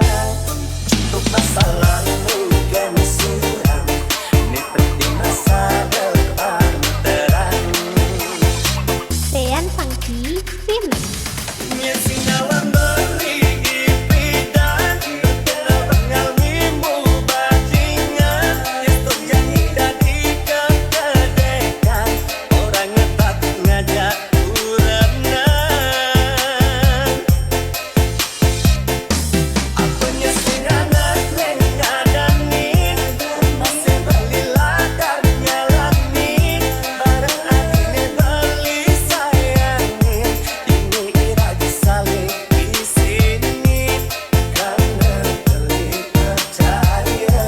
Untuk masa lalu kami suram, ini penting masa depan terang. Sean Funky Film. Nyesinawan beri ipidan, pengalmimu bajingan, itu janji dari kekedekan, orang ngetat ngajak urenan. Aku nyesinganan ngadanin, masih berliladar nyalanin, bareng adine beli sayangin, ini iraji saling di sini, karena beli percaya,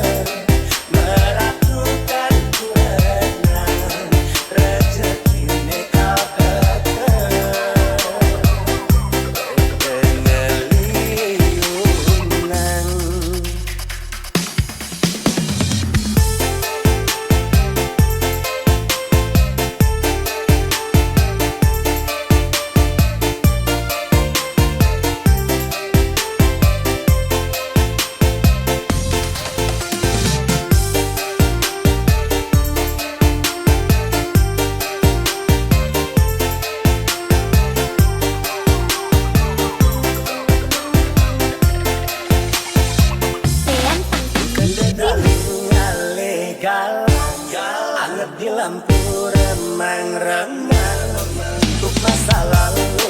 meratukan kurenan, rezekine kau pengeliyunan. Sean Funky Film. Legal, anget di lampu remang-remang, untuk masa lalu